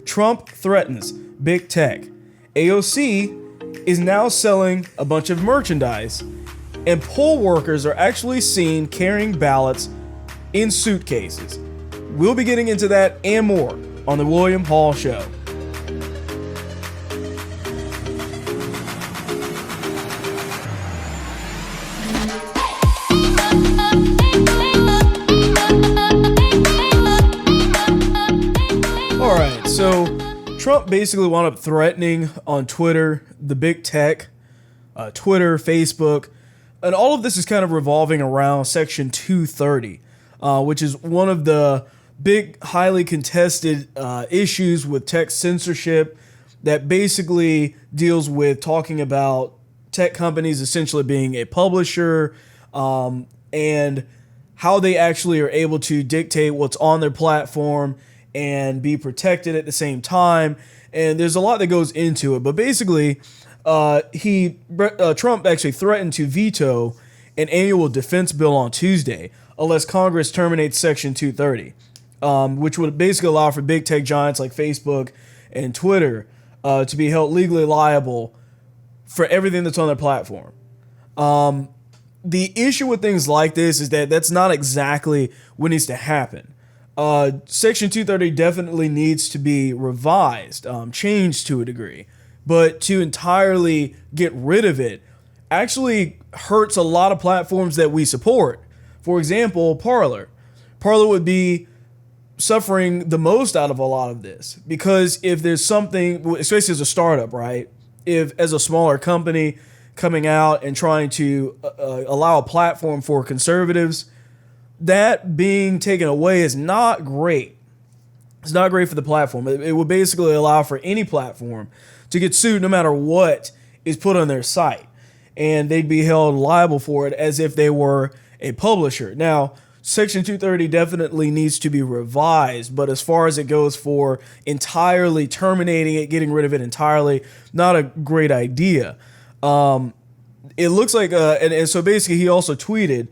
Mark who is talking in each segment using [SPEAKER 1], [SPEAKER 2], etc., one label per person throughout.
[SPEAKER 1] Trump threatens big tech. AOC is now selling a bunch of merchandise, and poll workers are actually seen carrying ballots in suitcases. We'll be getting into that and more on the William Hall Show. Alright, so Trump basically wound up threatening on Twitter, the big tech, Twitter, Facebook, and all of this is kind of revolving around Section 230, which is one of the big, highly contested issues with tech censorship that basically deals with talking about tech companies essentially being a publisher and how they actually are able to dictate what's on their platform and be protected at the same time. And there's a lot that goes into it. But basically, Trump actually threatened to veto an annual defense bill on Tuesday unless Congress terminates Section 230, which would basically allow for big tech giants like Facebook and Twitter to be held legally liable for everything that's on their platform. The issue with things like this is that that's not exactly what needs to happen. Section 230 definitely needs to be revised, changed to a degree, but to entirely get rid of it actually hurts a lot of platforms that we support. For example, Parler. Parler would be suffering the most out of a lot of this because if there's something, especially as a startup, right? If as a smaller company coming out and trying to allow a platform for conservatives, that being taken away is not great. It's not great for the platform. It would basically allow for any platform to get sued no matter what is put on their site. And they'd be held liable for it as if they were a publisher. Now, Section 230 definitely needs to be revised, but as far as it goes for entirely terminating it, getting rid of it entirely, not a great idea. It looks like, and so basically he also tweeted,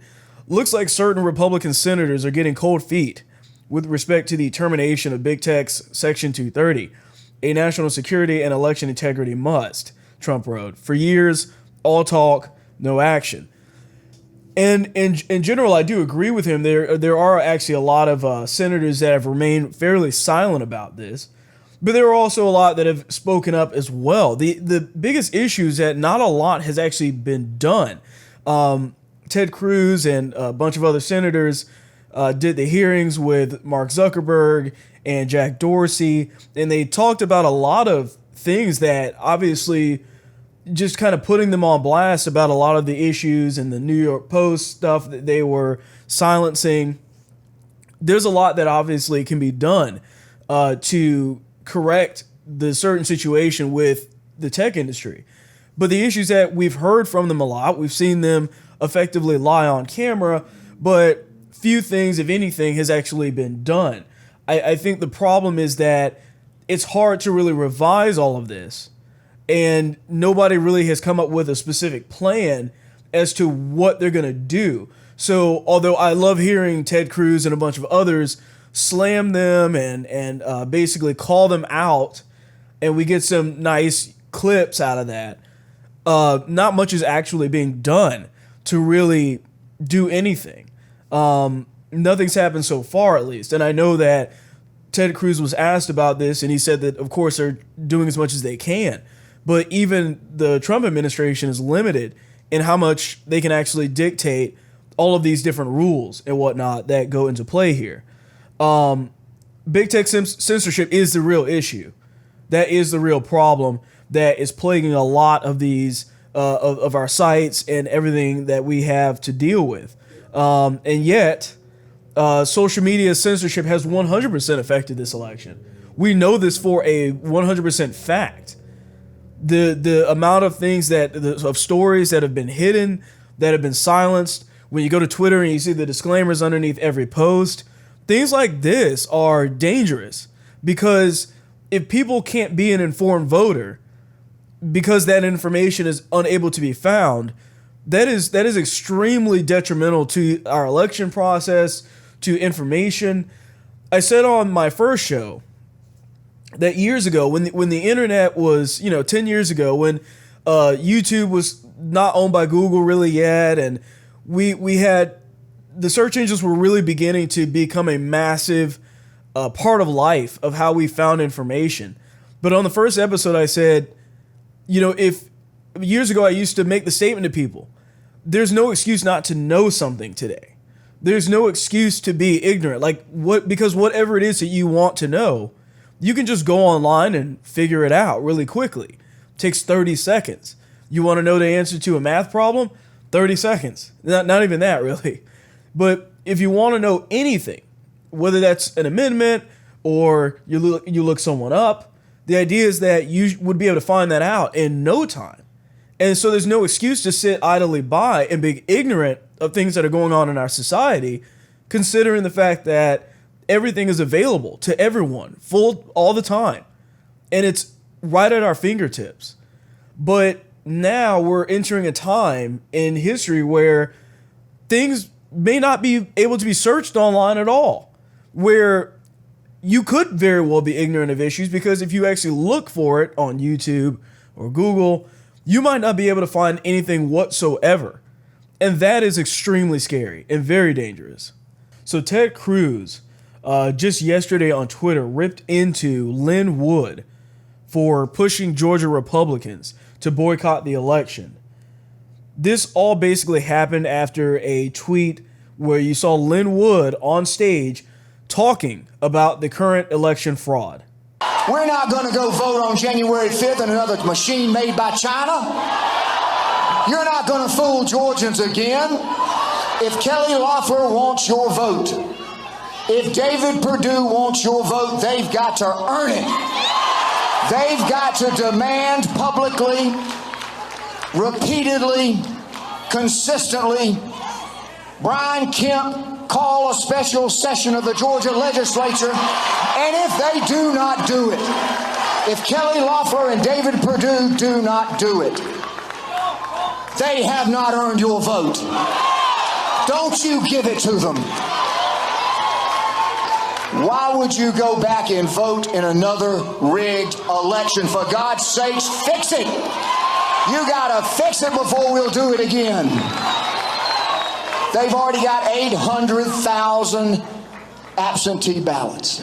[SPEAKER 1] looks like certain Republican senators are getting cold feet with respect to the termination of big tech's Section 230. A national security and election integrity must, Trump wrote. For years, all talk, no action. And in general, I do agree with him. There are actually a lot of senators that have remained fairly silent about this, but there are also a lot that have spoken up as well. The biggest issue is that not a lot has actually been done. Ted Cruz and a bunch of other senators did the hearings with Mark Zuckerberg and Jack Dorsey, and they talked about a lot of things that obviously just kind of putting them on blast about a lot of the issues and the New York Post stuff that they were silencing. There's a lot that obviously can be done to correct the certain situation with the tech industry. But the issues that we've heard from them a lot, we've seen them effectively lie on camera, but few things, if anything, has actually been done. I think the problem is that it's hard to really revise all of this, and nobody really has come up with a specific plan as to what they're going to do. So although I love hearing Ted Cruz and a bunch of others slam them and basically call them out, and we get some nice clips out of that, not much is actually being done to really do anything. Nothing's happened so far, at least. And I know that Ted Cruz was asked about this, and he said that, of course, they're doing as much as they can. But even the Trump administration is limited in how much they can actually dictate all of these different rules and whatnot that go into play here. Big tech censorship is the real issue. That is the real problem that is plaguing a lot of these of our sites and everything that we have to deal with. And yet, social media censorship has 100% affected this election. We know this for a 100% fact. The amount of things of stories that have been hidden, that have been silenced. When you go to Twitter and you see the disclaimers underneath every post, things like this are dangerous because if people can't be an informed voter because that information is unable to be found, that is extremely detrimental to our election process, to information. I said on my first show that years ago, when the internet was, 10 years ago, when YouTube was not owned by Google really yet, and we had the search engines were really beginning to become a massive part of life of how we found information. But on the first episode, I said, if years ago I used to make the statement to people, there's no excuse not to know something today. There's no excuse to be ignorant. Because whatever it is that you want to know, you can just go online and figure it out really quickly. It takes 30 seconds. You want to know the answer to a math problem? 30 seconds. Not even that, really. But if you want to know anything, whether that's an amendment or you look someone up, the idea is that you would be able to find that out in no time. And so there's no excuse to sit idly by and be ignorant of things that are going on in our society, considering the fact that everything is available to everyone, full all the time. And it's right at our fingertips. But now we're entering a time in history where things may not be able to be searched online at all, where you could very well be ignorant of issues, because if you actually look for it on YouTube or Google, you might not be able to find anything whatsoever. And that is extremely scary and very dangerous. So Ted Cruz, just yesterday on Twitter, ripped into Lynn Wood for pushing Georgia Republicans to boycott the election. This all basically happened after a tweet where you saw Lynn Wood on stage talking about the current election fraud.
[SPEAKER 2] We're not going to go vote on January 5th in another machine made by China. You're not going to fool Georgians again. If Kelly Loeffler wants your vote, if David Perdue wants your vote, they've got to earn it. They've got to demand publicly, repeatedly, consistently, Brian Kemp call a special session of the Georgia legislature, and if they do not do it, if Kelly Loeffler and David Perdue do not do it, they have not earned your vote. Don't you give it to them. Why would you go back and vote in another rigged election? For God's sakes, fix it. You gotta fix it before we'll do it again. They've already got 800,000 absentee ballots.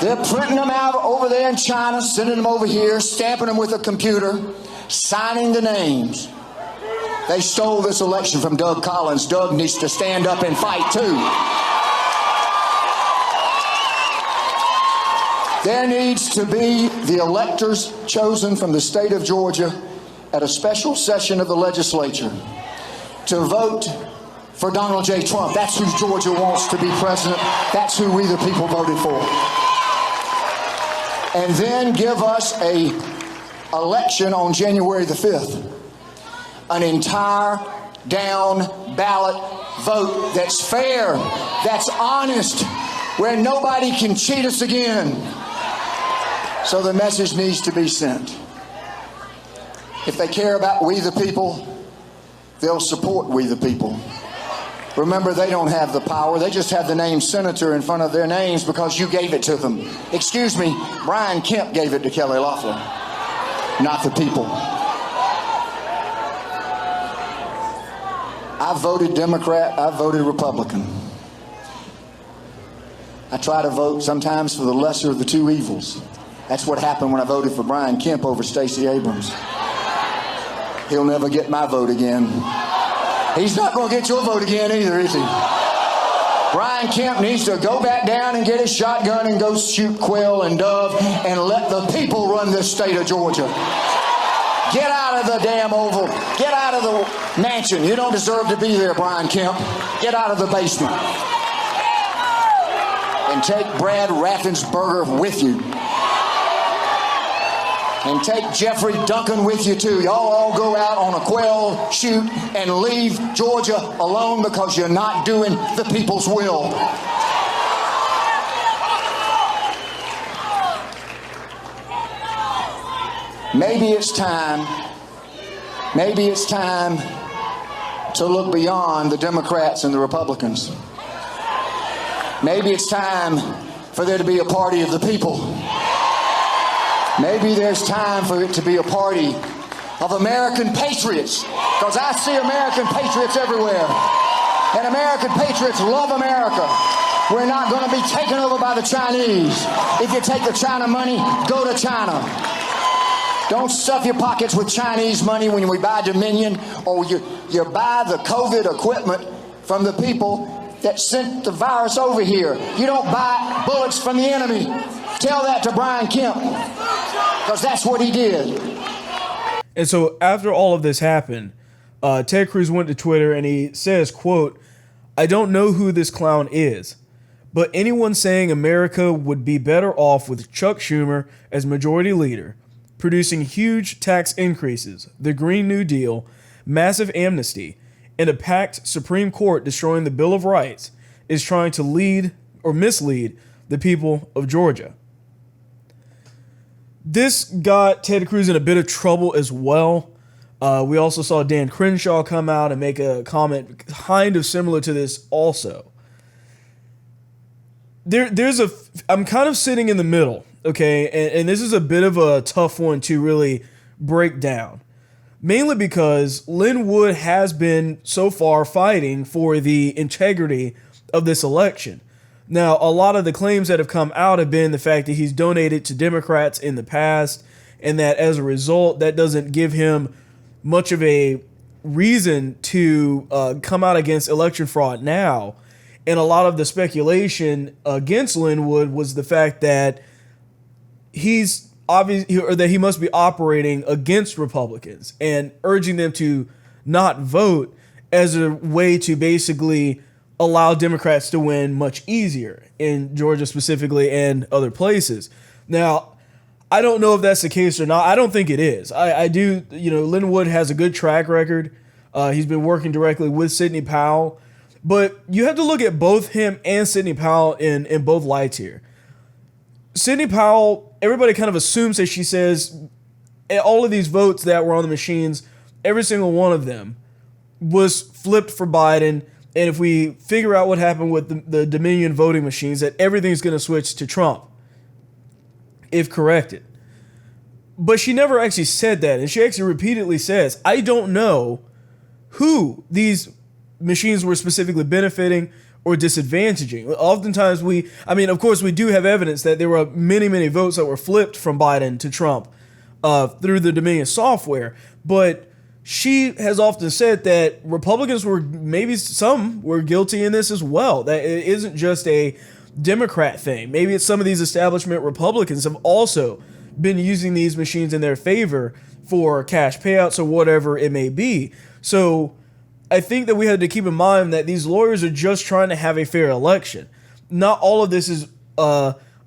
[SPEAKER 2] They're printing them out over there in China, sending them over here, stamping them with a computer, signing the names. They stole this election from Doug Collins. Doug needs to stand up and fight too. There needs to be the electors chosen from the state of Georgia at a special session of the legislature to vote for Donald J. Trump. That's who Georgia wants to be president. That's who we the people voted for. And then give us a election on January the 5th. An entire down ballot vote that's fair, that's honest, where nobody can cheat us again. So the message needs to be sent. If they care about we the people, they'll support we the people. Remember, they don't have the power. They just have the name senator in front of their names because you gave it to them. Excuse me, Brian Kemp gave it to Kelly Loeffler, not the people. I voted Democrat, I voted Republican. I try to vote sometimes for the lesser of the two evils. That's what happened when I voted for Brian Kemp over Stacey Abrams. He'll never get my vote again. He's not going to get your vote again either, is he? Brian Kemp needs to go back down and get his shotgun and go shoot quail and dove and let the people run this state of Georgia. Get out of the damn Oval. Get out of the mansion. You don't deserve to be there, Brian Kemp. Get out of the basement. And take Brad Raffensperger with you. And take Jeffrey Duncan with you too. Y'all all go out on a quail shoot and leave Georgia alone because you're not doing the people's will. Maybe it's time to look beyond the Democrats and the Republicans. Maybe it's time for there to be a party of the people. Maybe there's time for it to be a party of American patriots, because I see American patriots everywhere. And American patriots love America. We're not going to be taken over by the Chinese. If you take the China money, go to China. Don't stuff your pockets with Chinese money when we buy Dominion, or you buy the COVID equipment from the people that sent the virus over here. You don't buy bullets from the enemy. Tell that to Brian Kemp, because that's what he did.
[SPEAKER 1] And so after all of this happened, Ted Cruz went to Twitter and he says, quote, "I don't know who this clown is, but anyone saying America would be better off with Chuck Schumer as majority leader, producing huge tax increases, the Green New Deal, massive amnesty, and a packed Supreme Court destroying the Bill of Rights is trying to lead or mislead the people of Georgia." This got Ted Cruz in a bit of trouble as well. We also saw Dan Crenshaw come out and make a comment kind of similar to this also. I'm kind of sitting in the middle, okay? And this is a bit of a tough one to really break down. Mainly because Lin Wood has been so far fighting for the integrity of this election. Now, a lot of the claims that have come out have been the fact that he's donated to Democrats in the past, and that as a result, that doesn't give him much of a reason to come out against election fraud now. And a lot of the speculation against Lin Wood was the fact that he's or that he must be operating against Republicans and urging them to not vote as a way to basically allow Democrats to win much easier in Georgia specifically and other places. Now, I don't know if that's the case or not. I don't think it is. I do, Lin Wood has a good track record. He's been working directly with Sidney Powell. But you have to look at both him and Sidney Powell in both lights here. Sidney Powell, everybody kind of assumes that she says all of these votes that were on the machines, every single one of them was flipped for Biden. And if we figure out what happened with the Dominion voting machines, that everything's going to switch to Trump, if corrected. But she never actually said that. And she actually repeatedly says, I don't know who these machines were specifically benefiting or disadvantaging. Oftentimes of course, we do have evidence that there were many, many votes that were flipped from Biden to Trump through the Dominion software. But she has often said that Republicans maybe some were guilty in this as well. That it isn't just a Democrat thing. Maybe it's some of these establishment Republicans have also been using these machines in their favor for cash payouts or whatever it may be. So I think that we had to keep in mind that these lawyers are just trying to have a fair election. Not all of this is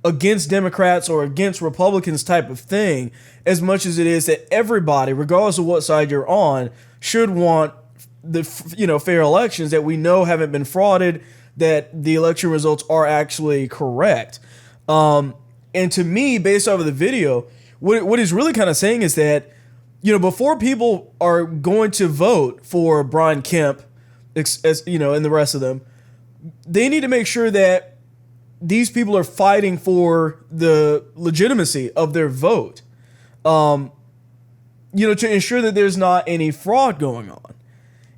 [SPEAKER 1] against Democrats or against Republicans type of thing, as much as it is that everybody, regardless of what side you're on, should want the fair elections that we know haven't been frauded, that the election results are actually correct. And to me, based off of the video, what he's really kind of saying is that, before people are going to vote for Brian Kemp, and the rest of them, they need to make sure that these people are fighting for the legitimacy of their vote, to ensure that there's not any fraud going on.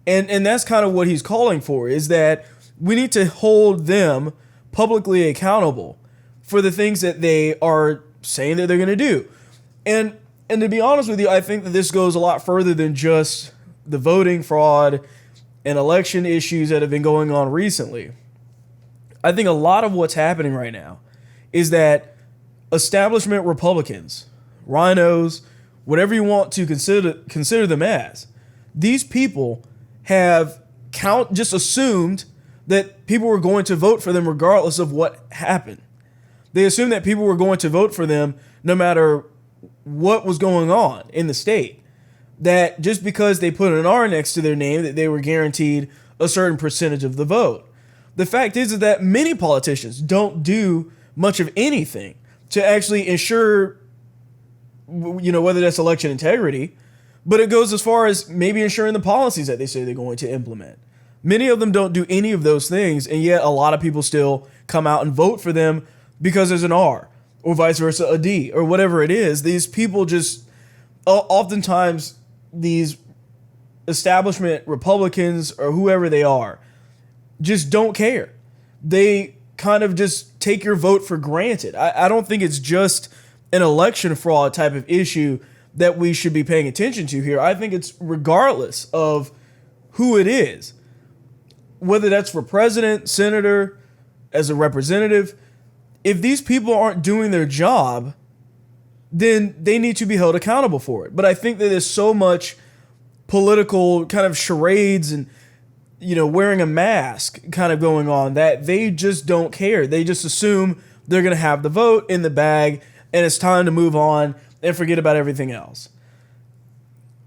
[SPEAKER 1] And that's kind of what he's calling for, is that we need to hold them publicly accountable for the things that they are saying that they're going to do. And to be honest with you, I think that this goes a lot further than just the voting fraud and election issues that have been going on recently. I think a lot of what's happening right now is that establishment Republicans, rhinos, whatever you want to consider them as, these people have just assumed that people were going to vote for them regardless of what happened. They assumed that people were going to vote for them no matter what was going on in the state. That just because they put an R next to their name, that they were guaranteed a certain percentage of the vote. The fact is that many politicians don't do much of anything to actually ensure, whether that's election integrity, but it goes as far as maybe ensuring the policies that they say they're going to implement. Many of them don't do any of those things, and yet a lot of people still come out and vote for them because there's an R, or vice versa, a D, or whatever it is. These people just, oftentimes, these establishment Republicans or whoever they are, just don't care. They kind of just take your vote for granted. I don't think it's just an election fraud type of issue that we should be paying attention to here. I think it's regardless of who it is, whether that's for president, senator, as a representative. If these people aren't doing their job, then they need to be held accountable for it. But I think that there's so much political kind of charades and, wearing a mask kind of going on that they just don't care. They just assume they're going to have the vote in the bag and it's time to move on and forget about everything else.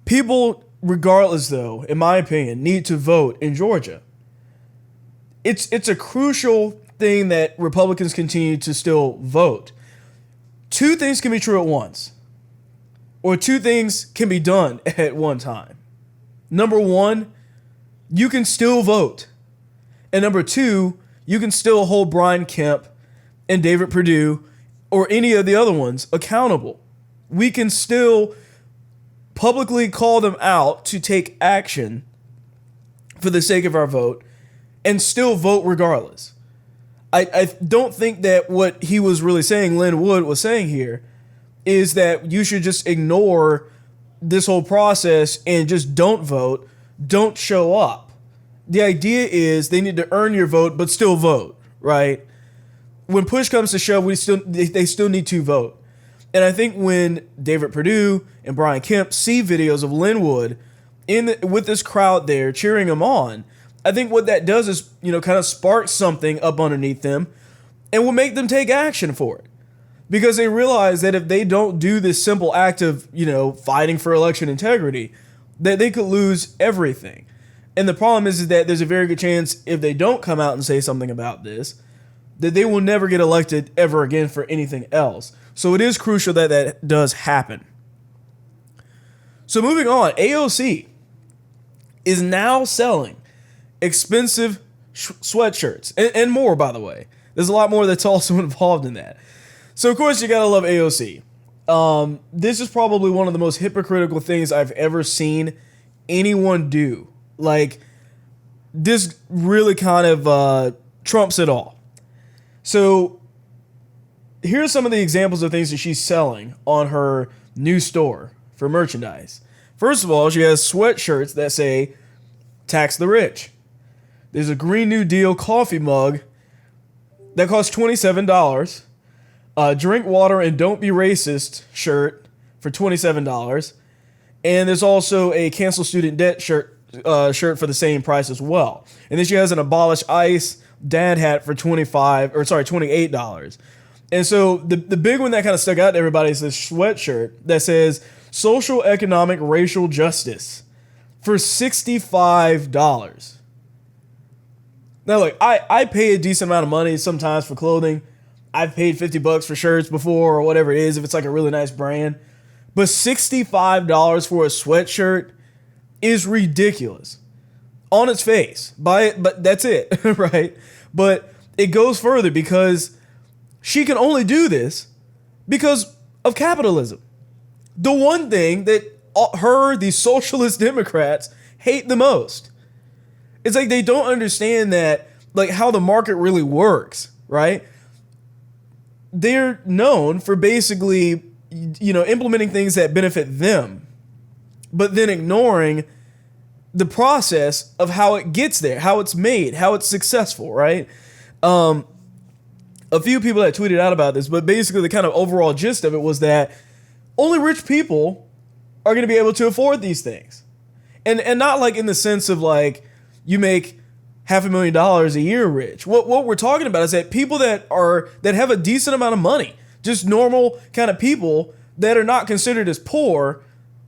[SPEAKER 1] People, regardless though, in my opinion, need to vote in Georgia. It's a crucial thing that Republicans continue to still vote. Two things can be true at once, or two things can be done at one time. Number one, you can still vote. And number two, you can still hold Brian Kemp and David Perdue or any of the other ones accountable. We can still publicly call them out to take action for the sake of our vote and still vote regardless. I don't think that what he was really saying, Lin Wood was saying here, is that you should just ignore this whole process and just don't vote, don't show up. The idea is they need to earn your vote, but still vote, right? When push comes to shove, they still need to vote. And I think when David Perdue and Brian Kemp see videos of Lin Wood with this crowd there cheering him on, I think what that does is, kind of spark something up underneath them and will make them take action for it. Because they realize that if they don't do this simple act of, fighting for election integrity, that they could lose everything. And the problem is that there's a very good chance if they don't come out and say something about this, that they will never get elected ever again for anything else. So it is crucial that that does happen. So moving on, AOC is now selling expensive sweatshirts and more, by the way. There's a lot more that's also involved in that. So, of course, you gotta love AOC. This is probably one of the most hypocritical things I've ever seen anyone do. Like, this really kind of trumps it all. So, here's some of the examples of things that she's selling on her new store for merchandise. First of all, she has sweatshirts that say, "Tax the Rich." There's a Green New Deal coffee mug that costs $27. Drink water and don't be racist shirt for $27. And there's also a cancel student debt shirt for the same price as well. And then she has an abolish ICE dad hat for $28. And so the big one that kind of stuck out to everybody is this sweatshirt that says social, economic, racial justice for $65. Now, look, I pay a decent amount of money sometimes for clothing. I've paid $50 for shirts before or whatever it is if it's like a really nice brand. But $65 for a sweatshirt is ridiculous on its face. Buy it, but that's it, right? But it goes further because she can only do because of capitalism. The one thing that these socialist Democrats hate the most. It's like they don't understand that, like, how the market really works, right? They're known for basically, implementing things that benefit them, but then ignoring the process of how it gets there, how it's made, how it's successful, right? A few people that tweeted out about this, but basically the kind of overall gist of it was that only rich people are going to be able to afford these things. And not like in the sense of like, you make $500,000 a year rich. What we're talking about is that people that have a decent amount of money, just normal kind of people that are not considered as poor,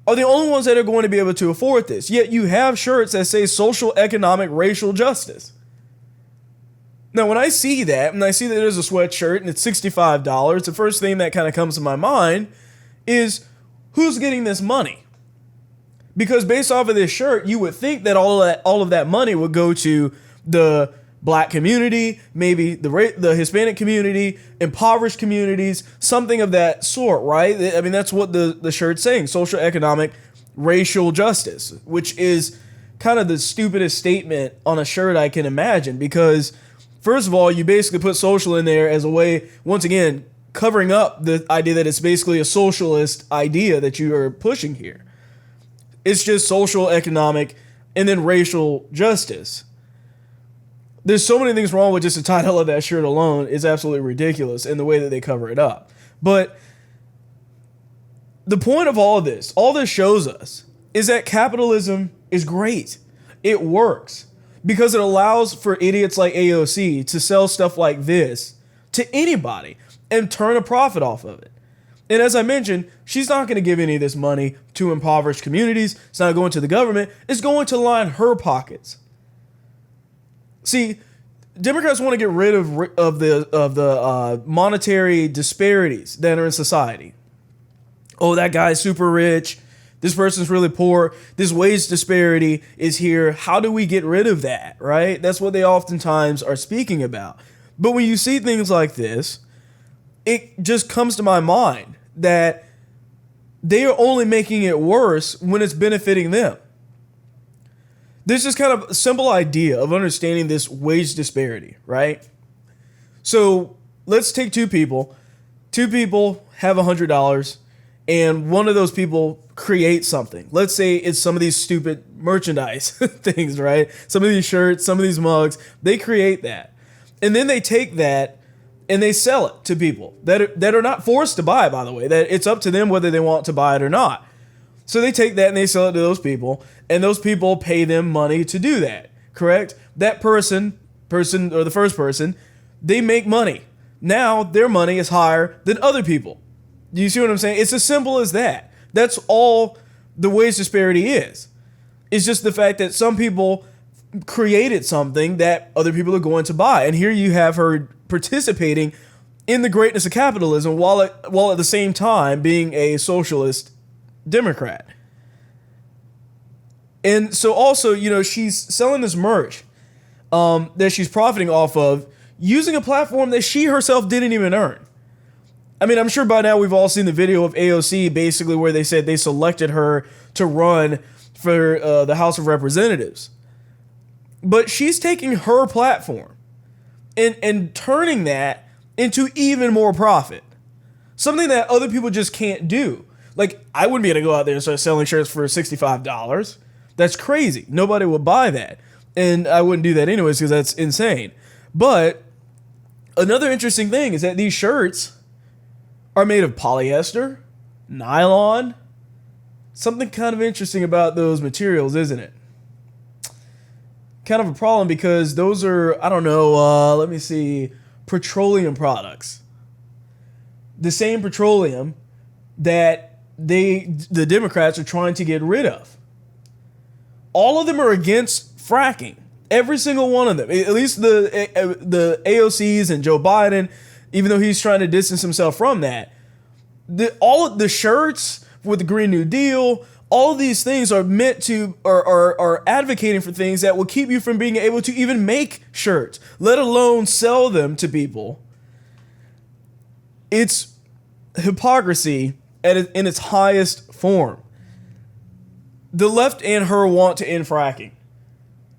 [SPEAKER 1] are the only ones that are going to be able to afford this. Yet you have shirts that say social, economic, racial justice. Now, when I see that, and I see that there's a sweatshirt and it's $65, the first thing that kind of comes to my mind is, who's getting this money? Because based off of this shirt, you would think that all of that money would go to the black community, maybe the Hispanic community, impoverished communities, something of that sort, right? I mean, that's what the shirt's saying: social, economic, racial justice, which is kind of the stupidest statement on a shirt I can imagine, because first of all, you basically put social in there as a way, once again, covering up the idea that it's basically a socialist idea that you are pushing here. It's just social, economic, and then racial justice. There's so many things wrong with just the title of that shirt alone. It's absolutely ridiculous in the way that they cover it up. But the point of all this shows us, is that capitalism is great. It works because it allows for idiots like AOC to sell stuff like this to anybody and turn a profit off of it. And as I mentioned, she's not going to give any of this money to impoverished communities. It's not going to the government. It's going to line her pockets. See, Democrats want to get rid of the monetary disparities that are in society. Oh, that guy's super rich. This person's really poor. This wage disparity is here. How do we get rid of that, right? That's what they oftentimes are speaking about. But when you see things like this, it just comes to my mind that they are only making it worse when it's benefiting them. There's just kind of a simple idea of understanding this wage disparity, right? So let's take two people. Two people have $100, and one of those people creates something. Let's say it's some of these stupid merchandise things, right? Some of these shirts, some of these mugs, they create that. And then they take that and they sell it to people that are not forced to buy, by the way, that it's up to them whether they want to buy it or not. So they take that and they sell it to those people, and those people pay them money to do that, correct? That person or the first person, they make money. Now their money is higher than other people. Do you see what I'm saying? It's as simple as that. That's all the wage disparity is. It's just the fact that some people created something that other people are going to buy. And here you have her participating in the greatness of capitalism while at the same time being a socialist Democrat. And so also, she's selling this merch that she's profiting off of using a platform that she herself didn't even earn. I mean, I'm sure by now we've all seen the video of AOC basically where they said they selected her to run for the House of Representatives. But she's taking her platform and turning that into even more profit. Something that other people just can't do. Like, I wouldn't be able to go out there and start selling shirts for $65. That's crazy. Nobody would buy that. And I wouldn't do that anyways because that's insane. But another interesting thing is that these shirts are made of polyester, nylon. Something kind of interesting about those materials, isn't it? Kind of a problem because those are, I don't know, let me see, petroleum products. The same petroleum that the Democrats are trying to get rid of. All of them are against fracking. Every single one of them. At least the AOCs and Joe Biden, even though he's trying to distance himself from that. All of the shirts with the Green New Deal, all of these things are meant to, are advocating for things that will keep you from being able to even make shirts, let alone sell them to people. It's hypocrisy in its highest form. The left and her want to end fracking,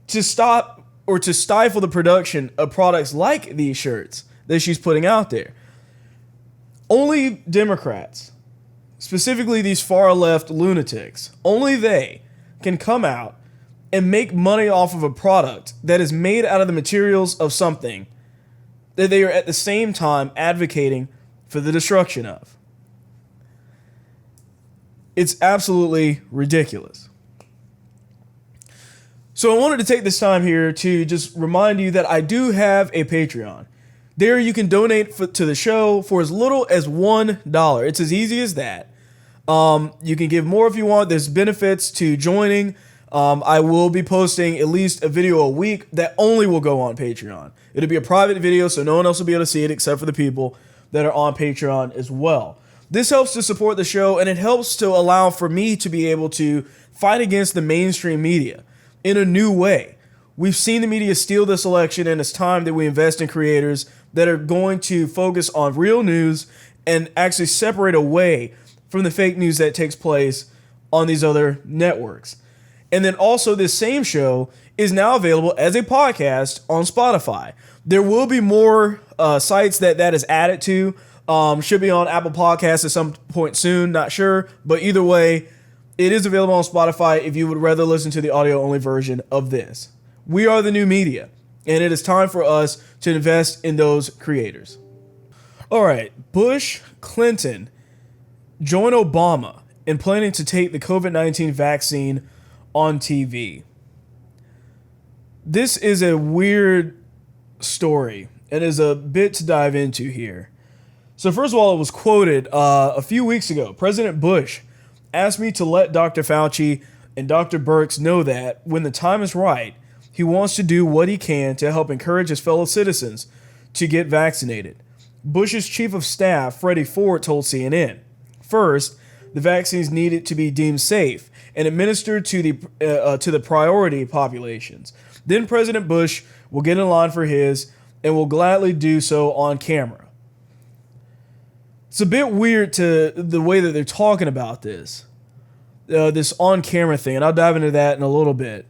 [SPEAKER 1] to stop or to stifle the production of products like these shirts that she's putting out there. Only Democrats, specifically these far left lunatics, only they can come out and make money off of a product that is made out of the materials of something that they are at the same time advocating for the destruction of. It's absolutely ridiculous. So I wanted to take this time here to just remind you that I do have a Patreon. There you can donate to the show for as little as $1. It's as easy as that. You can give more if you want. There's benefits to joining. I will be posting at least a video a week that only will go on Patreon. It'll be a private video, so no one else will be able to see it except for the people that are on Patreon as well. This helps to support the show, and it helps to allow for me to be able to fight against the mainstream media in a new way, We've seen the media steal this election, and it's time that we invest in creators that are going to focus on real news and actually separate away from the fake news that takes place on these other networks. And then also, this same show is now available as a podcast on Spotify. There will be more sites that is added to. Should be on Apple Podcasts at some point soon, not sure. But either way, it is available on Spotify if you would rather listen to the audio-only version of this. We are the new media, and it is time for us to invest in those creators. All right, Bush, Clinton join Obama in planning to take the COVID-19 vaccine on TV. This is a weird story and is a bit to dive into here. So first of all, it was quoted a few weeks ago. President Bush asked me to let Dr. Fauci and Dr. Birx know that when the time is right, he wants to do what he can to help encourage his fellow citizens to get vaccinated. Bush's chief of staff, Freddie Ford, told CNN, first, the vaccines needed to be deemed safe and administered to the priority populations. Then President Bush will get in line for his and will gladly do so on camera. It's a bit weird to the way that they're talking about this on-camera thing, and I'll dive into that in a little bit.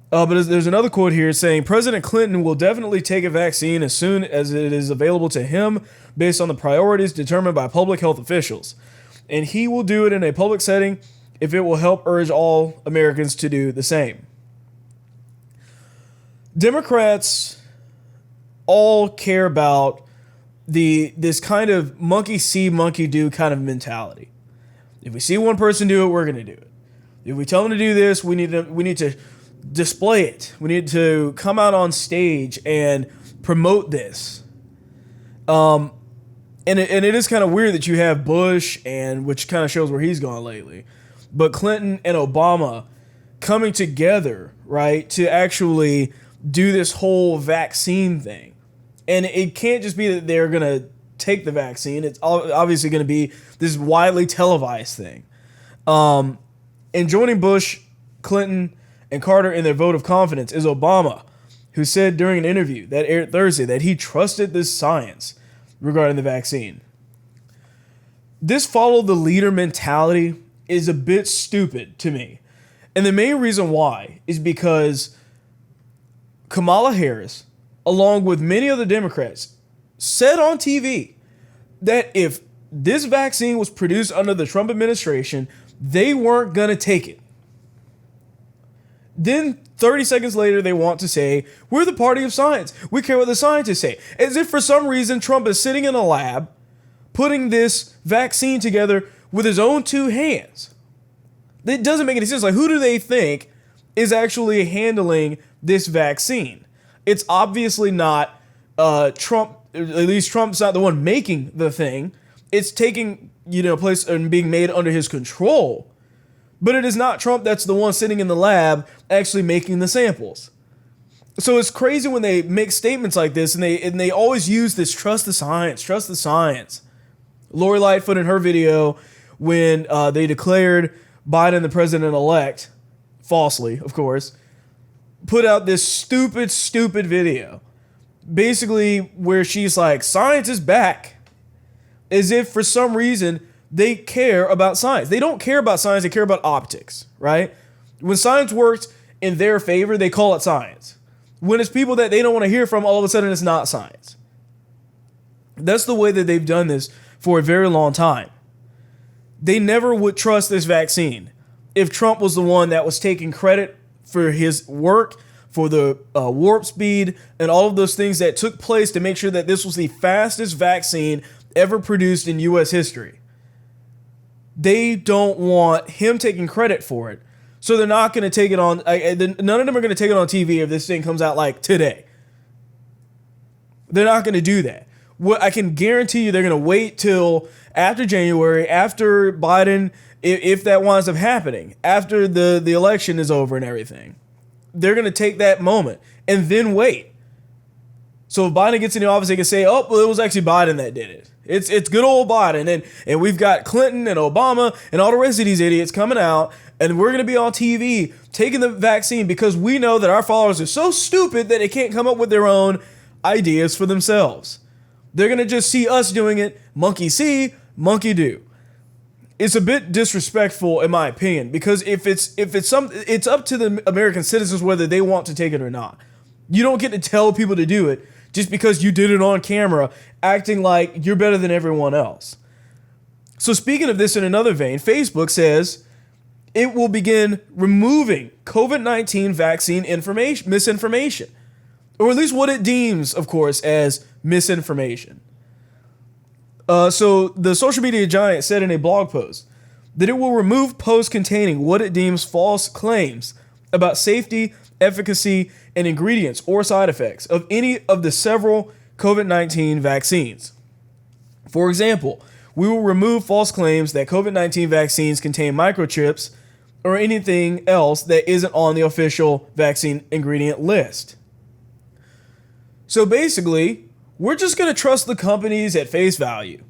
[SPEAKER 1] But there's another quote here saying, President Clinton will definitely take a vaccine as soon as it is available to him based on the priorities determined by public health officials. And he will do it in a public setting if it will help urge all Americans to do the same. Democrats all care about this kind of monkey see, monkey do kind of mentality. If we see one person do it, we're going to do it. If we tell them to do this, we need to display it. We need to come out on stage and promote this. And it is kind of weird that you have Bush, and which kind of shows where he's gone lately, but Clinton and Obama coming together, right, to actually do this whole vaccine thing. And it can't just be that they're going to take the vaccine. It's obviously going to be this widely televised thing. And joining Bush, Clinton, and Carter in their vote of confidence is Obama, who said during an interview that aired Thursday that he trusted this science regarding the vaccine. This follow the leader mentality is a bit stupid to me. And the main reason why is because Kamala Harris, along with many other Democrats, said on TV that if this vaccine was produced under the Trump administration, they weren't going to take it. Then 30 seconds later, they want to say, we're the party of science. We care what the scientists say. As if for some reason Trump is sitting in a lab putting this vaccine together with his own two hands. It doesn't make any sense. Like, who do they think is actually handling this vaccine? It's obviously not Trump. At least Trump's not the one making the thing. It's taking, place and being made under his control. But it is not Trump that's the one sitting in the lab actually making the samples. So it's crazy when they make statements like this, and they always use this trust the science, trust the science. Lori Lightfoot in her video when they declared Biden the president-elect, falsely, of course, put out this stupid video. Basically where she's like, science is back. As if for some reason they care about science. They don't care about science, they care about optics, right? When science works in their favor, they call it science. When it's people that they don't want to hear from, all of a sudden it's not science. That's the way that they've done this for a very long time. They never would trust this vaccine if Trump was the one that was taking credit for his work, for the warp speed, and all of those things that took place to make sure that this was the fastest vaccine ever produced in U.S. history. They don't want him taking credit for it, so they're not going to take it on. None of them are going to take it on TV if this thing comes out like today. They're not going to do that. What I can guarantee you, they're going to wait till after January, after Biden, if that winds up happening, after the election is over and everything. They're going to take that moment and then wait. So if Biden gets in the office, they can say, oh, well, it was actually Biden that did it. It's good old Biden. And we've got Clinton and Obama and all the rest of these idiots coming out, and we're going to be on TV taking the vaccine because we know that our followers are so stupid that they can't come up with their own ideas for themselves. They're going to just see us doing it. Monkey see, monkey do. It's a bit disrespectful, in my opinion, because it's up to the American citizens whether they want to take it or not. You don't get to tell people to do it just because you did it on camera, acting like you're better than everyone else. So speaking of this in another vein, Facebook says it will begin removing COVID-19 vaccine misinformation, or at least what it deems, of course, as misinformation. So the social media giant said in a blog post that it will remove posts containing what it deems false claims about safety, efficacy, and ingredients or side effects of any of the several COVID-19 vaccines. For example, we will remove false claims that COVID-19 vaccines contain microchips or anything else that isn't on the official vaccine ingredient list. So basically, we're just going to trust the companies at face value.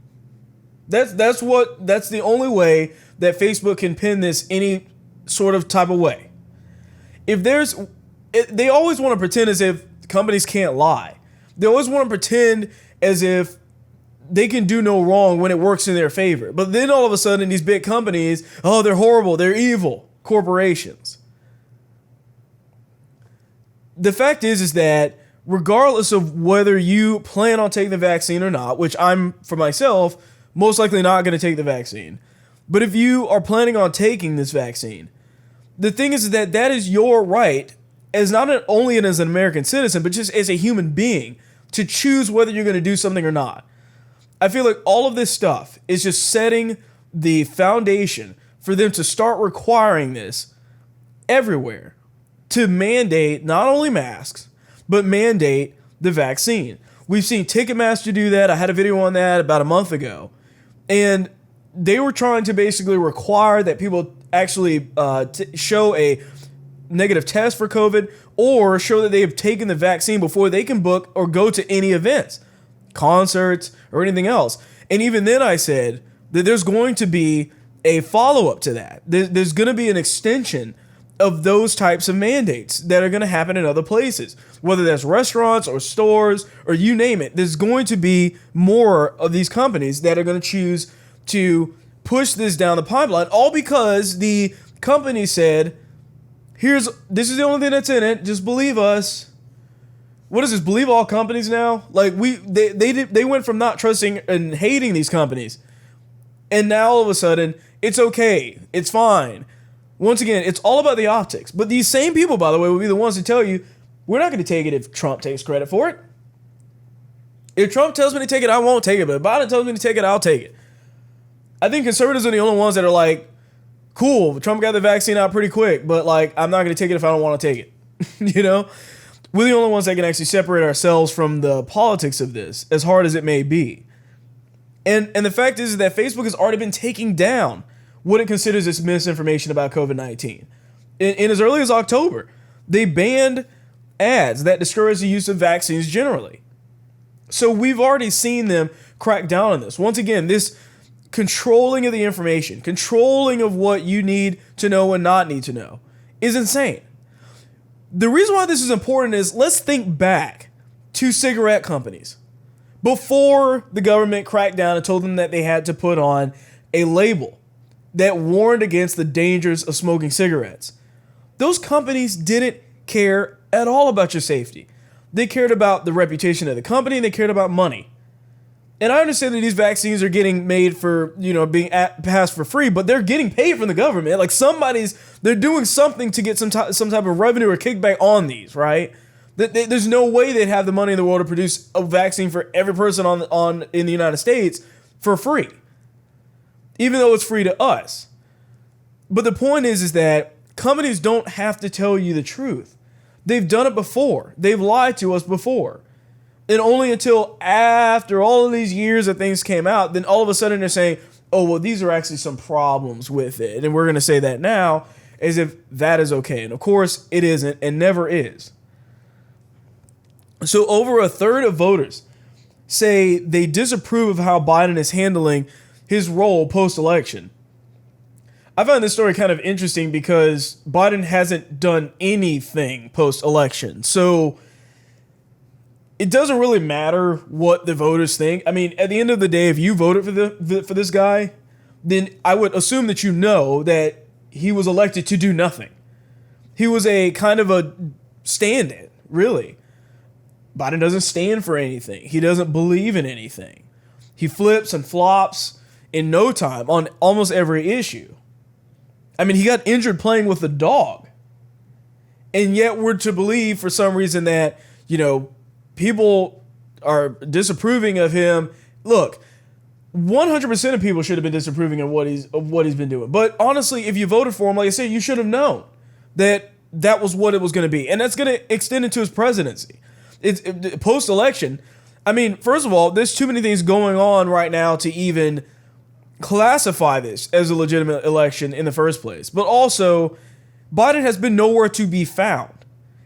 [SPEAKER 1] That's the only way that Facebook can pin this any sort of type of way. They always want to pretend as if companies can't lie. They always want to pretend as if they can do no wrong when it works in their favor. But then all of a sudden, these big companies, oh, they're horrible, they're evil corporations. The fact is that regardless of whether you plan on taking the vaccine or not, which I'm, for myself, most likely not going to take the vaccine. But if you are planning on taking this vaccine, the thing is that is your right as not only as an American citizen, but just as a human being to choose whether you're going to do something or not. I feel like all of this stuff is just setting the foundation for them to start requiring this everywhere to mandate not only masks, but mandate the vaccine. We've seen Ticketmaster do that. I had a video on that about a month ago. And they were trying to basically require that people actually show a negative test for COVID or show that they have taken the vaccine before they can book or go to any events, concerts, or anything else. And even then I said that there's going to be a follow-up to that. There's going to be an extension of those types of mandates that are going to happen in other places, whether that's restaurants or stores or you name it. There's going to be more of these companies that are going to choose to push this down the pipeline, all because the company said, this is the only thing that's in it, just believe us. What is this, believe all companies now? Like they went from not trusting and hating these companies, and now all of a sudden it's okay, it's fine. Once again, it's all about the optics. But these same people, by the way, will be the ones to tell you, we're not going to take it if Trump takes credit for it. If Trump tells me to take it, I won't take it. But if Biden tells me to take it, I'll take it. I think conservatives are the only ones that are like, cool, Trump got the vaccine out pretty quick, but like, I'm not going to take it if I don't want to take it. You know? We're the only ones that can actually separate ourselves from the politics of this, as hard as it may be. And the fact is that Facebook has already been taking down what it considers as misinformation about COVID-19. In as early as October, they banned ads that discourage the use of vaccines generally. So we've already seen them crack down on this. Once again, this controlling of the information, controlling of what you need to know and not need to know is insane. The reason why this is important is let's think back to cigarette companies. Before the government cracked down and told them that they had to put on a label that warned against the dangers of smoking cigarettes, those companies didn't care at all about your safety. They cared about the reputation of the company and they cared about money. And I understand that these vaccines are getting made for, being passed for free, but they're getting paid from the government. Like they're doing something to get some type of revenue or kickback on these, right? There's no way they'd have the money in the world to produce a vaccine for every person in the United States for free, even though it's free to us. But the point is that companies don't have to tell you the truth. They've done it before. They've lied to us before. And only until after all of these years that things came out, then all of a sudden they're saying, oh, well, these are actually some problems with it. And we're going to say that now as if that is okay. And of course, it isn't and never is. So over a third of voters say they disapprove of how Biden is handling his role post-election. I find this story kind of interesting because Biden hasn't done anything post-election. So it doesn't really matter what the voters think. I mean, at the end of the day, if you voted for this guy, then I would assume that you know that he was elected to do nothing. He was a kind of a stand-in, really. Biden doesn't stand for anything. He doesn't believe in anything. He flips and flops in no time on almost every issue. I mean, he got injured playing with a dog. And yet we're to believe for some reason that, people are disapproving of him. Look, 100% of people should have been disapproving of what he's been doing. But honestly, if you voted for him, like I said, you should have known that that was what it was going to be. And that's going to extend into his presidency. It's post-election. I mean, first of all, there's too many things going on right now to even classify this as a legitimate election in the first place. But also, Biden has been nowhere to be found.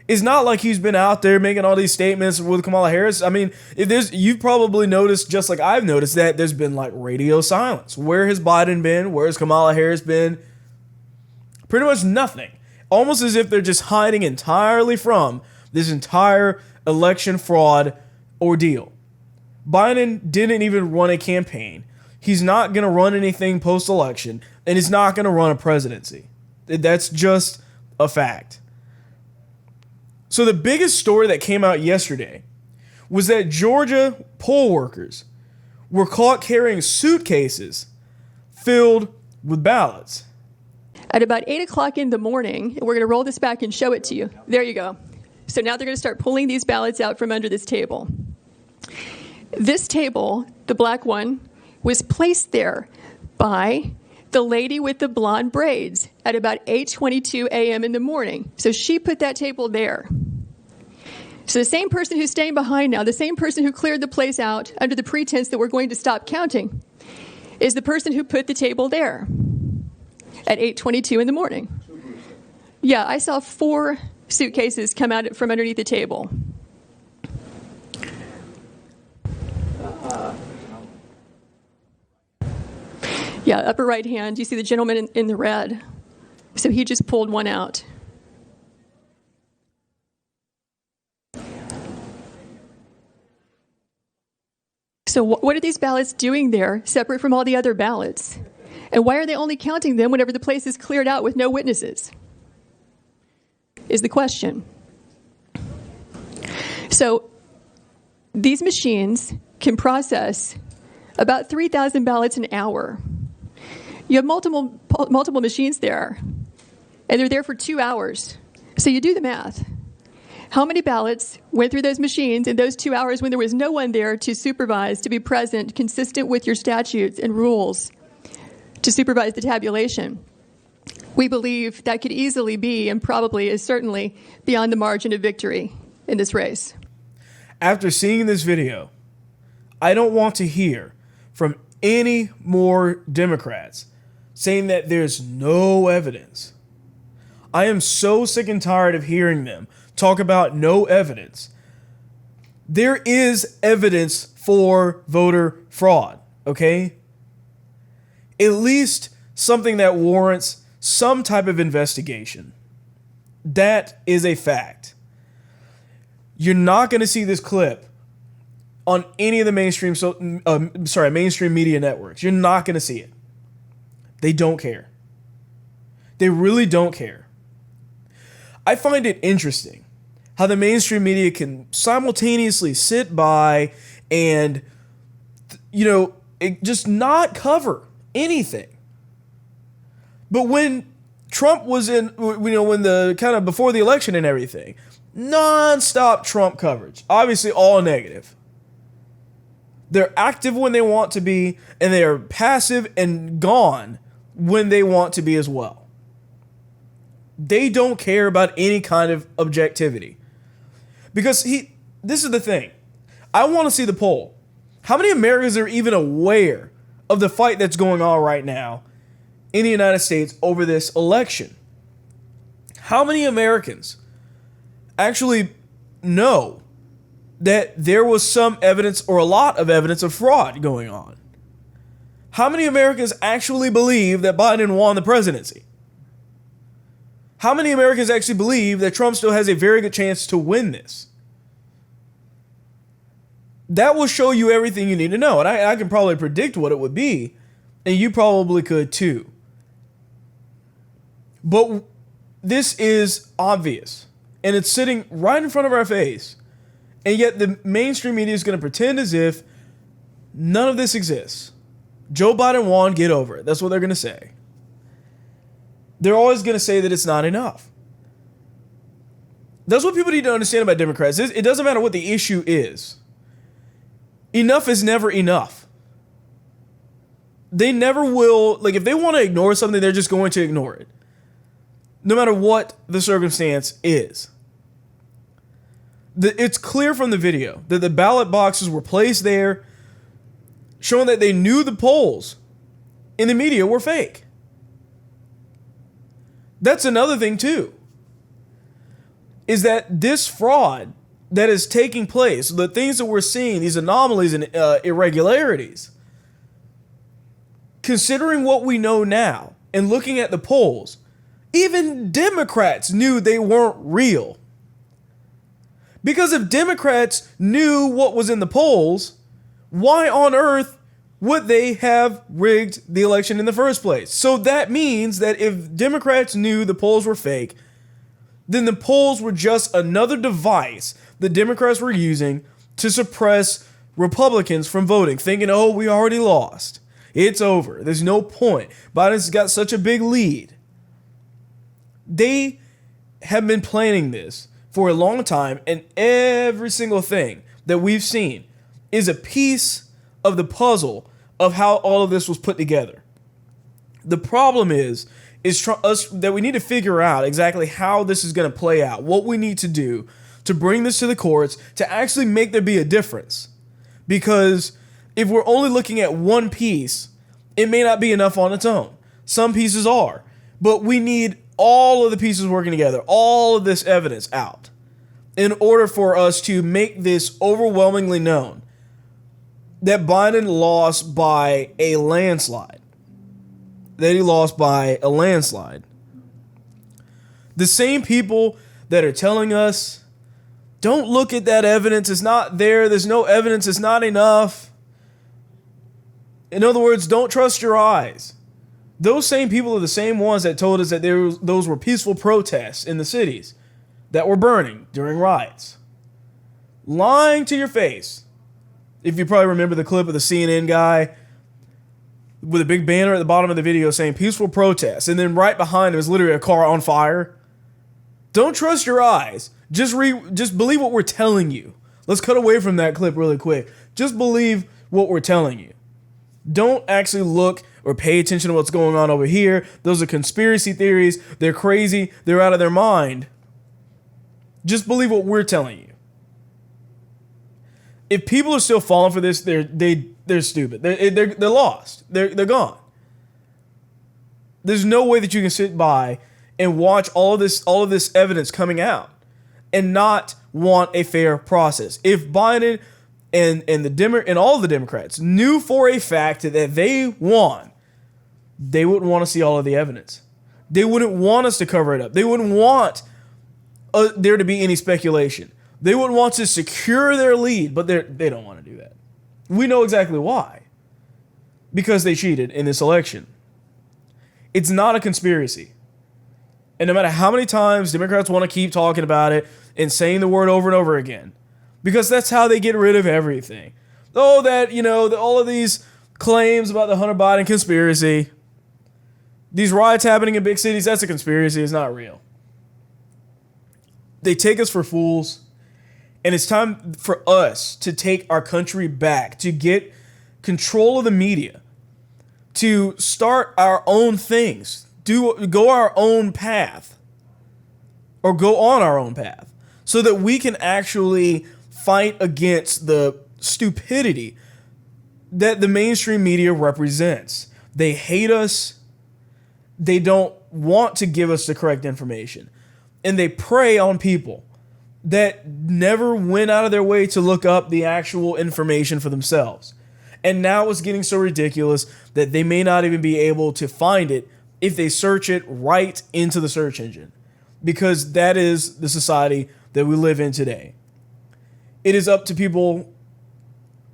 [SPEAKER 1] It's not like he's been out there making all these statements with Kamala Harris. I mean, you've probably noticed, just like I've noticed, that there's been like radio silence. Where has Biden been? Where has Kamala Harris been? Pretty much nothing. Almost as if they're just hiding entirely from this entire election fraud ordeal. Biden didn't even run a campaign. He's not going to run anything post-election, and he's not going to run a presidency. That's just a fact. So the biggest story that came out yesterday was that Georgia poll workers were caught carrying suitcases filled with ballots.
[SPEAKER 3] At about 8 o'clock in the morning, we're going to roll this back and show it to you. There you go. So now they're going to start pulling these ballots out from under this table. This table, the black one, was placed there by the lady with the blonde braids at about 8:22 a.m. in the morning. So she put that table there. So the same person who's staying behind now, the same person who cleared the place out under the pretense that we're going to stop counting, is the person who put the table there at 8:22 in the morning. Yeah, I saw 4 suitcases come out from underneath the table. Yeah, upper right hand, you see the gentleman in the red. So he just pulled one out. So what are these ballots doing there, separate from all the other ballots? And why are they only counting them whenever the place is cleared out with no witnesses? Is the question. So these machines can process about 3,000 ballots an hour. You have multiple machines there, and they're there for 2 hours. So you do the math. How many ballots went through those machines in those 2 hours when there was no one there to supervise, to be present, consistent with your statutes and rules, to supervise the tabulation? We believe that could easily be, and probably is certainly, beyond the margin of victory in this race.
[SPEAKER 1] After seeing this video, I don't want to hear from any more Democrats saying that there's no evidence. I am so sick and tired of hearing them talk about no evidence. There is evidence for voter fraud, okay? At least something that warrants some type of investigation. That is a fact. You're not going to see this clip on any of the mainstream media networks. You're not going to see it. They don't care. They really don't care. I find it interesting how the mainstream media can simultaneously sit by and, just not cover anything. But when Trump was in, when the kind of before the election and everything, non-stop Trump coverage, obviously all negative. They're active when they want to be, and they are passive and gone when they want to be as well. They don't care about any kind of objectivity. Because this is the thing. I want to see the poll. How many Americans are even aware of the fight that's going on right now in the United States over this election? How many Americans actually know that there was some evidence or a lot of evidence of fraud going on. How many Americans actually believe that Biden won the presidency? How many Americans actually believe that Trump still has a very good chance to win this? That will show you everything you need to know. And I can probably predict what it would be, and you probably could too. But this is obvious, and it's sitting right in front of our face. And yet the mainstream media is going to pretend as if none of this exists. Joe Biden won, get over it. That's what they're going to say. They're always going to say that it's not enough. That's what people need to understand about Democrats. It doesn't matter what the issue is. Enough is never enough. They never will, like if they want to ignore something, they're just going to ignore it. No matter what the circumstance is. It's clear from the video that the ballot boxes were placed there, showing that they knew the polls in the media were fake. That's another thing too, is that this fraud that is taking place, the things that we're seeing, these anomalies and irregularities, considering what we know now and looking at the polls, even Democrats knew they weren't real. Because if Democrats knew what was in the polls, why on earth would they have rigged the election in the first place? So that means that if Democrats knew the polls were fake, then the polls were just another device the Democrats were using to suppress Republicans from voting, thinking, oh, we already lost. It's over. There's no point. Biden's got such a big lead. They have been planning this for a long time, and every single thing that we've seen is a piece of the puzzle of how all of this was put together. The problem is us that we need to figure out exactly how this is going to play out, what we need to do to bring this to the courts to actually make there be a difference. Because if we're only looking at one piece, it may not be enough on its own. Some pieces are, but we need all of the pieces working together, all of this evidence out, in order for us to make this overwhelmingly known that Biden lost by a landslide. That he lost by a landslide. The same people that are telling us, don't look at that evidence, it's not there, there's no evidence, it's not enough. In other words, don't trust your eyes. Those same people are the same ones that told us that those were peaceful protests in the cities that were burning during riots. Lying to your face. If you probably remember the clip of the CNN guy with a big banner at the bottom of the video saying peaceful protests, and then right behind him is literally a car on fire. Don't trust your eyes. Just believe what we're telling you. Let's cut away from that clip really quick. Just believe what we're telling you. Don't actually look or pay attention to what's going on over here. Those are conspiracy theories. They're crazy. They're out of their mind. Just believe what we're telling you. If people are still falling for this, they're stupid. They're lost. They're gone. There's no way that you can sit by and watch all of this evidence coming out and not want a fair process. If Biden and all the Democrats knew for a fact that they won, they wouldn't want to see all of the evidence. They wouldn't want us to cover it up. They wouldn't want there to be any speculation. They wouldn't want to secure their lead, but they don't want to do that. We know exactly why. Because they cheated in this election. It's not a conspiracy. And no matter how many times Democrats want to keep talking about it and saying the word over and over again, because that's how they get rid of everything. Oh, all of these claims about the Hunter Biden conspiracy, these riots happening in big cities, that's a conspiracy. It's not real. They take us for fools. And it's time for us to take our country back, to get control of the media, to start our own things, go our own path, or go on our own path, so that we can actually fight against the stupidity that the mainstream media represents. They hate us. They don't want to give us the correct information. And they prey on people that never went out of their way to look up the actual information for themselves. And now it's getting so ridiculous that they may not even be able to find it if they search it right into the search engine, because that is the society that we live in today. It is up to people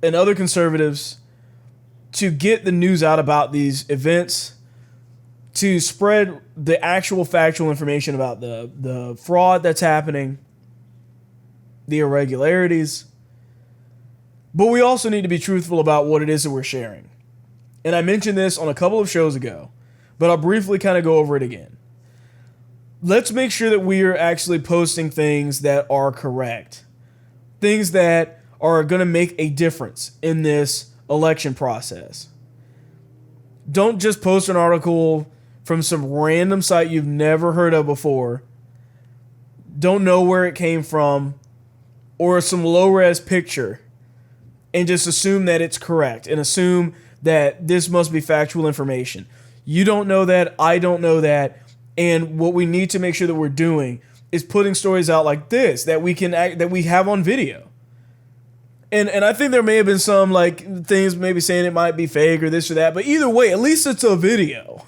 [SPEAKER 1] and other conservatives to get the news out about these events, to spread the actual factual information about the fraud that's happening, the irregularities. But we also need to be truthful about what it is that we're sharing. And I mentioned this on a couple of shows ago, but I'll briefly kind of go over it again. Let's make sure that we are actually posting things that are correct. Things that are going to make a difference in this election process. Don't just post an article from some random site you've never heard of before, don't know where it came from, or some low-res picture, and just assume that it's correct and assume that this must be factual information. You don't know that, I don't know that, and what we need to make sure that we're doing is putting stories out like this that we have on video. And I think there may have been some like things maybe saying it might be fake or this or that, but either way, at least it's a video.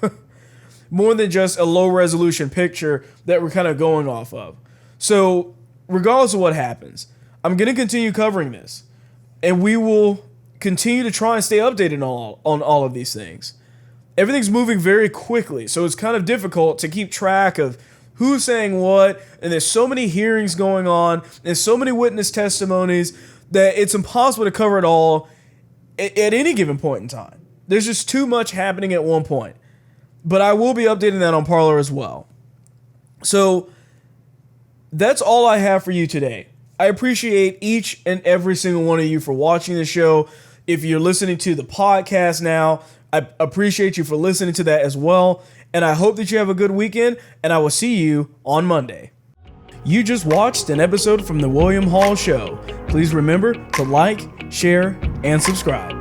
[SPEAKER 1] More than just a low resolution picture that we're kind of going off of. So regardless of what happens, I'm going to continue covering this, and we will continue to try and stay updated on all of these things. Everything's moving very quickly, so it's kind of difficult to keep track of who's saying what, and there's so many hearings going on, and so many witness testimonies that it's impossible to cover it all at any given point in time. There's just too much happening at one point. But I will be updating that on Parler as well. So that's all I have for you today. I appreciate each and every single one of you for watching the show. If you're listening to the podcast now, I appreciate you for listening to that as well. And I hope that you have a good weekend, and I will see you on Monday. You just watched an episode from The William Hall Show. Please remember to like, share, and subscribe.